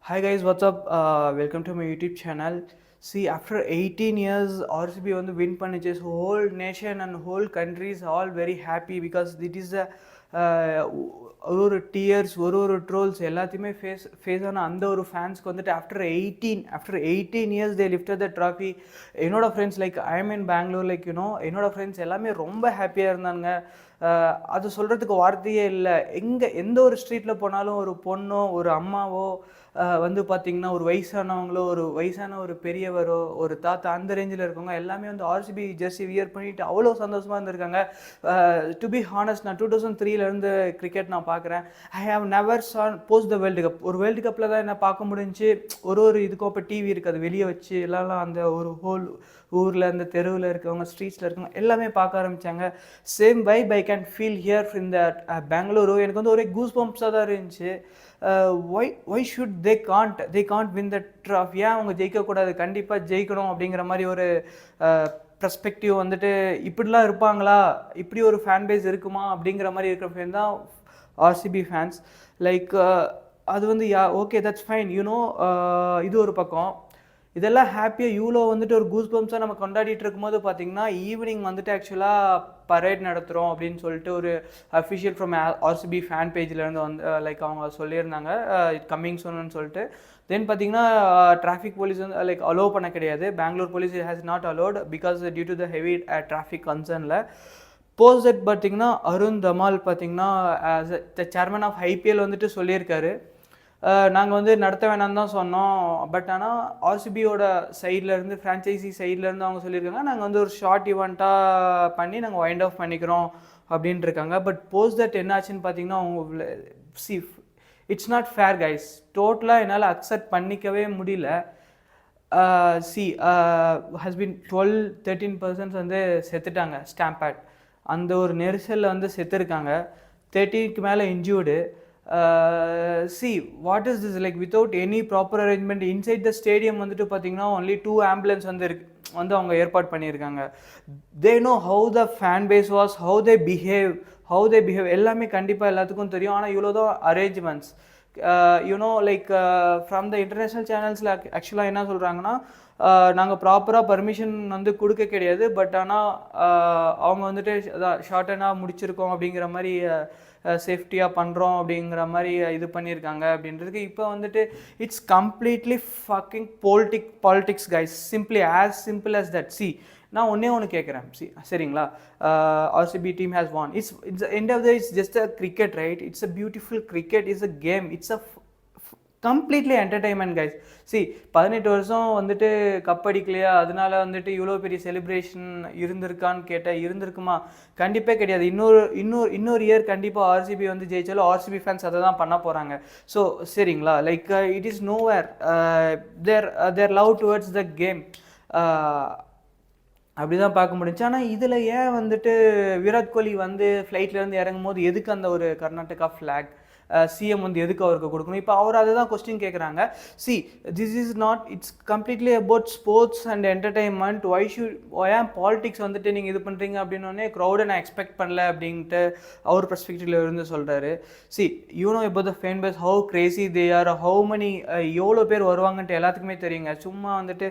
Hi guys, what's up? Welcome to my YouTube channel. See, after 18 years, RCB வந்து win பண்ணிச்சு. So whole nation and whole countries all very happy because it is a ஒரு tears, ஒரு trolls எல்லாத்தையுமே face ஆன அந்த ஒரு ஃபேன்ஸ்க்கு வந்துட்டு after 18 years they lifted the trophy. என்னோட friends like I am in Bangalore like என்னோட ஃப்ரெண்ட்ஸ் எல்லாமே ரொம்ப ஹாப்பியாக இருந்தாங்க. அது சொல்கிறதுக்கு வார்த்தையே இல்லை. எந்த ஒரு ஸ்ட்ரீட்டில் போனாலும் ஒரு பொண்ணோ ஒரு அம்மாவோ வந்து பார்த்திங்கன்னா ஒரு வயசானவங்களோ வயசான ஒரு பெரியவரோ ஒரு தாத்தா அந்த ரேஞ்சில் இருக்கவங்க எல்லாமே வந்து ஆர்சிபி ஜெர்சி வியர் பண்ணிட்டு அவ்வளோ சந்தோஷமாக இருந்திருக்காங்க. டு பி ஹானஸ்ட், நான் 2003 கிரிக்கெட் நான் பார்க்குறேன். I have never seen post the world cup. ஒரு வேர்ல்டு கப்பில் தான் என்ன பார்க்க முடிஞ்சு. ஒரு இதுக்கோ இப்போ டிவி இருக்குது, வெளியே வச்சு எல்லாம் அந்த ஒரு ஹோல் ஊரில் அந்த தெருவில் இருக்கவங்க ஸ்ட்ரீட்ஸில் இருக்கவங்க எல்லாமே பார்க்க ஆரம்பித்தாங்க. Same vibe I can feel here இந்த பெங்களூரு. எனக்கு வந்து ஒரே கூஸ் பம்ப்ஸாக தான் இருந்துச்சு. Why should they Gantt win the trophy. ஏன் அவங்க ஜெயிக்கக்கூடாது? கண்டிப்பாக ஜெயிக்கணும் அப்படிங்கிற மாதிரி ஒரு பெர்ஸ்பெக்டிவ் வந்துட்டு இப்படிலாம் இருப்பாங்களா, இப்படி ஒரு ஃபேன் பேஸ் இருக்குமா அப்படிங்கிற மாதிரி இருக்கிற ஃபேன் தான் ஆர்சிபி ஃபேன்ஸ். லைக் அது வந்து ஓகே தட்ஸ் ஃபைன் இது ஒரு பக்கம். இதெல்லாம் ஹாப்பியாக இவ்வளோ வந்துட்டு ஒரு கூஸ் பம்ப்ஸாக நம்ம கொண்டாடிட்டு இருக்கும்போது பார்த்தீங்கன்னா ஈவினிங் வந்துட்டு ஆக்சுவலாக பரேட் நடத்துகிறோம் அப்படின்னு சொல்லிட்டு ஒரு அஃபிஷியல் ஃப்ரம் ஆர்சிபி ஃபேன் பேஜ்லேருந்து வந்து லைக் அவங்க சொல்லியிருந்தாங்க கம்மிங் சூன்னு சொல்லிட்டு. தென் பார்த்தீங்கன்னா டிராஃபிக் போலீஸ் வந்து லைக் அலோவ் பண்ண கிடையாது. Bangalore police has not allowed because due to the heavy traffic கன்சர்னில். போஸ்ட் தட் பார்த்தீங்கன்னா அருண் தமால் பார்த்தீங்கன்னா சேர்மன் ஆஃப் ஐபிஎல் வந்துட்டு சொல்லியிருக்காரு, நாங்கள் வந்து நடத்த வேணாம்னு தான் சொன்னோம். பட் ஆனால் ஆர்சிபியோட சைட்லேருந்து ஃப்ரான்ச்சைசி சைட்லேருந்து அவங்க சொல்லியிருக்காங்க நாங்கள் வந்து ஒரு ஷார்ட் ஈவெண்ட்டாக பண்ணி நாங்கள் வைண்ட் ஆஃப் பண்ணிக்கிறோம் அப்படின்ட்டு இருக்காங்க. பட் போஸ்ட் தட் என்னாச்சுன்னு பார்த்தீங்கன்னா அவங்க see it's not fair guys. டோட்டலாக என்னால் அக்செப்ட் பண்ணிக்கவே முடியல. சி ஹஸ் பின் 12-13% வந்து செத்துட்டாங்க ஸ்டாம்பேட். அந்த ஒரு நெரிசலில் வந்து செத்துருக்காங்க. 30க்கு மேலே injured. See what is this, like without any proper arrangement inside the stadium வந்துட்டு பார்த்தீங்கன்னா only 2 ambulance வந்து அவங்க ஏற்பாடு பண்ணியிருக்காங்க. they know how the fan base was, how they behave எல்லாமே கண்டிப்பாக எல்லாத்துக்கும் தெரியும். ஆனால் இவ்வளோ தான் arrangements like from the international சேனல்ஸில் ஆக்சுவலாக என்ன சொல்கிறாங்கன்னா நாங்கள் ப்ராப்பராக பர்மிஷன் வந்து கொடுக்க கிடையாது. பட் ஆனால் அவங்க வந்துட்டு ஷார்ட்டனாக முடிச்சிருக்கோம் அப்படிங்கிற மாதிரி சேஃப்டியாக பண்ணுறோம் அப்படிங்கிற மாதிரி இது பண்ணியிருக்காங்க அப்படின்றதுக்கு இப்போ வந்துட்டு it's completely fucking politics guys. Simple as that. See நான் ஒன்று கேட்குறேன். சரிங்களா, RCB team has won. It's end of the it's just a cricket, right? It's a beautiful cricket, it's a game, it's a completely entertainment guys. 18 வருஷம் வந்துட்டு cup அடிக்கலையா, அதனால வந்துட்டு இவ்வளோ பெரிய செலிப்ரேஷன் இருந்திருக்கான்னு கேட்டால் இருந்திருக்குமா? கண்டிப்பாக கிடையாது. இன்னொரு இயர் கண்டிப்பாக ஆர்சிபி வந்து ஜெயிச்சாலும் ஆர்சிபி ஃபேன்ஸ் அதை தான் பண்ண போகிறாங்க. ஸோ சரிங்களா, like it is nowhere there love towards the game அப்படி தான் பார்க்க முடிஞ்சு. ஆனால் இதில் ஏன் வந்துட்டு விராட் கோலி வந்து ஃப்ளைட்லேருந்து இறங்கும் போது எதுக்கு அந்த ஒரு கர்நாடகா ஃப்ளாக் சிஎம் வந்து எதுக்கு அவருக்கு கொடுக்கணும்? இப்போ அவர் அதை தான் கொஸ்டின் கேட்குறாங்க. This is not, it's completely about sports and entertainment. ஏன் பாலிடிக்ஸ் வந்துட்டு நீங்கள் இது பண்ணுறீங்க அப்படின்னோடனே க்ரௌடை நான் எக்ஸ்பெக்ட் பண்ணல அப்படின்ட்டு அவர் பெர்ஸ்பெக்டிவ்ல இருந்து சொல்கிறாரு. about the fan base, how crazy they are, how many எவ்வளோ பேர் வருவாங்கன்ட்டு எல்லாத்துக்குமே தெரியுங்க. சும்மா வந்துட்டு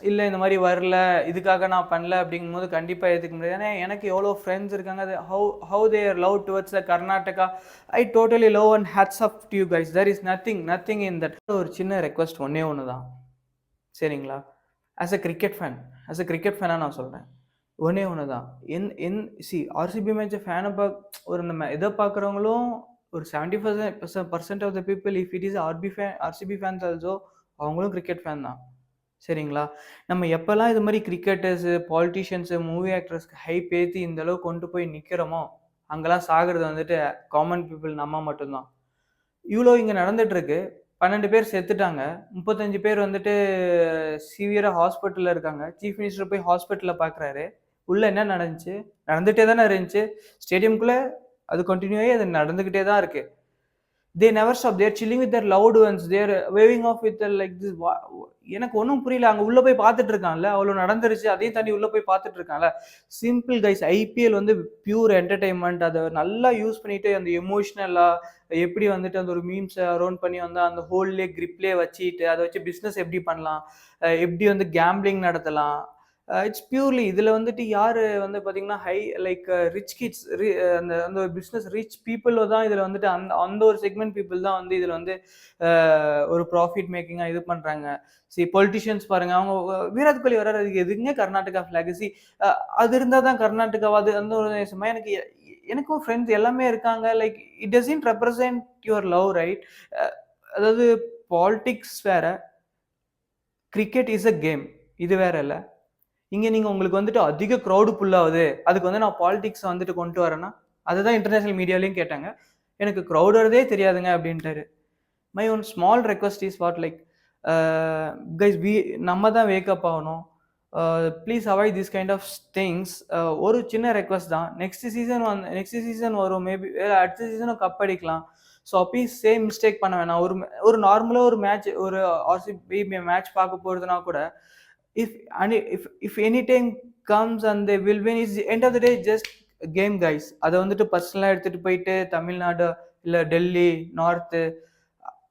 இல்லை இந்த மாதிரி வரல, இதுக்காக நான் பண்ணல அப்படிங்கும்போது கண்டிப்பாக ஏற்றுக்க முடியாது. ஏன்னா எனக்கு எவ்வளோ ஃப்ரெண்ட்ஸ் இருக்காங்க. அது how they are love towards the Karnataka. I totally love and hats off to you guys. There is nothing in that. ஒரு சின்ன ரெக்வஸ்ட் ஒன்று தான், சரிங்களா? ஆஸ் அ கிரிக்கெட் ஃபேனாக நான் சொல்கிறேன், ஒன்று தான். ஆர்சிபி மேட்சை ஃபேனை நம்ம எதை பார்க்குறவங்களும் ஒரு 75% of the people if it is RCB fans also அவங்களும் கிரிக்கெட் ஃபேன் தான், சரிங்களா? நம்ம எப்போல்லாம் இது மாதிரி கிரிக்கெட்டர்ஸு, பாலிட்டிஷியன்ஸு, மூவி ஆக்டர்ஸ்க்கு ஹைப் ஏற்றி இந்த அளவு கொண்டு போய் நிற்கிறோமோ அங்கெல்லாம் சாகிறது வந்துட்டு காமன் பீப்புள் நம்ம மட்டும்தான். இவ்வளோ இங்கே நடந்துகிட்ருக்கு. 12 பேர் செத்துட்டாங்க, 35 பேர் வந்துட்டு சிவியராக ஹாஸ்பிட்டலில் இருக்காங்க. சீஃப் மினிஸ்டர் போய் ஹாஸ்பிட்டலில் பார்க்குறாரு. உள்ளே என்ன நடந்துகிட்டே தானே இருந்துச்சு. ஸ்டேடியம்குள்ளே அது கண்டினியூ ஆகி அது நடந்துக்கிட்டே தான் இருக்குது. they never stop, they're chilling with their loved ones, they're waving off with like this. எனக்கு ஒன்றும் புரியல. அங்க உள்ள போய் பார்த்துட்டு இருக்கான்ல, அவ்வளோ நடந்துருச்சு, அதையும் தாண்டி உள்ள போய் பார்த்துட்டு இருக்கான்ல. சிம்பிள் கைஸ், ஐபிஎல் வந்து பியூர் என்டர்டைன்மெண்ட். அதை நல்லா யூஸ் பண்ணிட்டு அந்த எமோஷ்னலா எப்படி வந்துட்டு அந்த ஒரு மீம்ஸை அரௌண்ட் பண்ணி வந்து அந்த ஹோல்லே கிரிப்லேயே வச்சுட்டு அதை வச்சு பிஸ்னஸ் எப்படி பண்ணலாம், எப்படி வந்து கேம்பிளிங் நடத்தலாம். இட்ஸ் பியூர்லி இதில் வந்துட்டு யார் வந்து பார்த்தீங்கன்னா ஹை லைக் ரிச் கிட்ஸ், அந்த அந்த பிஸ்னஸ் ரிச் பீப்புளோ தான் இதில் வந்துட்டு அந்த அந்த ஒரு செக்மெண்ட் பீப்புள் தான் வந்து இதில் வந்து ஒரு ப்ராஃபிட் மேக்கிங்காக இது பண்ணுறாங்க. சி பொலிட்டிஷியன்ஸ் பாருங்க, அவங்க விராட் கோலி வர்றாரு, அதுக்கு எதுங்க கர்நாடகா ஃபிளாக்? சி அது இருந்தால் தான் கர்நாடகாவாது அந்த ஒரு நேசமா. எனக்கும் ஃப்ரெண்ட்ஸ் எல்லாமே இருக்காங்க. Like it doesn't represent your love, right? அதாவது பாலிடிக்ஸ் வேற, கிரிக்கெட் இஸ் அ கேம், இது வேற இல்லை. இங்கே நீங்கள் உங்களுக்கு வந்துட்டு அதிக க்ரௌடு புல் ஆகுது, அதுக்கு வந்து நான் பாலிடிக்ஸ் வந்துட்டு கொண்டு வரேன்னா, அதுதான் இன்டர்நேஷனல் மீடியாலையும் கேட்டாங்க. எனக்கு க்ரௌட் வரதே தெரியாதுங்க அப்படின்ட்டாரு. My one small request is what like guys, நம்ம தான் வேக்கப் ஆகணும். Please avoid this kind of things. ஒரு சின்ன ரெக்வஸ்ட் தான். நெக்ஸ்ட் சீசன் வரும், மேபி அடுத்த சீசனும் கப் அடிக்கலாம். ஸோ அப்பயும் சேம் மிஸ்டேக் பண்ண வேணாம். ஒரு நார்மலாக ஒரு மேட்ச், ஒரு ஆர்சிபி மேட்ச் பார்க்க போகிறதுனா கூட, if any time comes and they will win, is the end of the day just game guys. அதை வந்துட்டு பர்சனலாக எடுத்துகிட்டு போயிட்டு தமிழ்நாடு இல்லை டெல்லி நார்த்து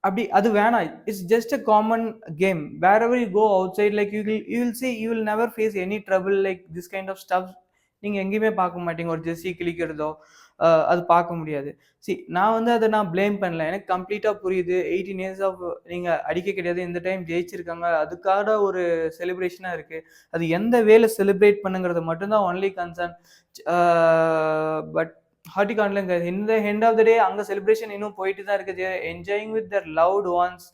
அப்படி அது வேணாம். It's just a common game. Wherever you go outside, like you will never face any trouble like this kind of stuff. நீங்கள் எங்கேயுமே பார்க்க மாட்டீங்க. ஒரு ஜெர்சி கிழிக்கிறதோ அது பார்க்க முடியாது. நான் வந்து அதை நான் பிளேம் பண்ணல. எனக்கு கம்ப்ளீட்டாக புரியுது. 18 இயர்ஸ் ஆஃப் நீங்கள் அடிக்க கிடையாது, இந்த டைம் ஜெயிச்சிருக்காங்க, அதுக்காக ஒரு செலிப்ரேஷனாக இருக்குது. அது எந்த வேலை செலிப்ரேட் பண்ணுங்கிறது மட்டும்தான் ஒன்லி கன்சர்ன். பட் ஹார்டிகான்லங்க இந்த எண்ட் ஆஃப் த டே அங்கே செலிப்ரேஷன் இன்னும் போயிட்டு தான் இருக்குது. Enjoying with Dhar loved once.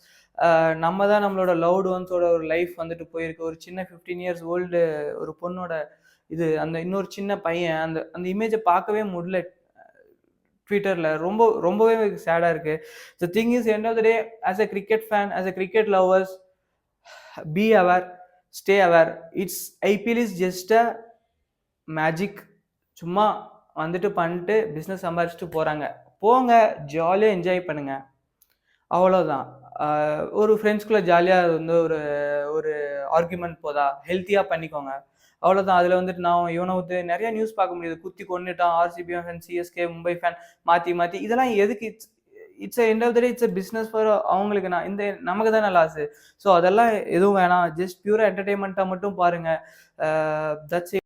நம்ம தான் நம்மளோட லவ்டு ஒன்ஸோட ஒரு லைஃப் வந்துட்டு போயிருக்கு. ஒரு சின்ன 15 இயர்ஸ் ஓல்டு ஒரு பொண்ணோட இது, அந்த இன்னொரு சின்ன பையன், அந்த அந்த இமேஜை பார்க்கவே முடியல ட்விட்டரில். ரொம்பவே சேடாக இருக்குது. The thing is, end of the day as a cricket fan, as a cricket lovers, be aware, stay aware. It's IPL is just a magic. சும்மா வந்துட்டு பண்ணிட்டு பிஸ்னஸ் சம்பாரிச்சிட்டு போகிறாங்க. போங்க, ஜாலியாக என்ஜாய் பண்ணுங்க, அவ்வளோதான். ஒரு ஃப்ரெண்ட்ஸ்குள்ளே ஜாலியாக வந்து ஒரு ஒரு ஆர்குமெண்ட் போதா, ஹெல்த்தியாக பண்ணிக்கோங்க, அவ்வளோதான். அதில் வந்துட்டு நான் இவனை வந்து நிறைய நியூஸ் பார்க்க முடியுது, குத்தி கொண்டுட்டான், RCB fan, CSK, Mumbai fan, மாற்றி இதெல்லாம் எதுக்கு? It's end of the day it's business for அவங்களுக்கு. இந்த நமக்கு தானே லாஸு. ஸோ அதெல்லாம் எதுவும் வேணாம். ஜஸ்ட் பியூராக என்டர்டெயின்மெண்ட்டாக மட்டும் பாருங்கள். தட்ஸ்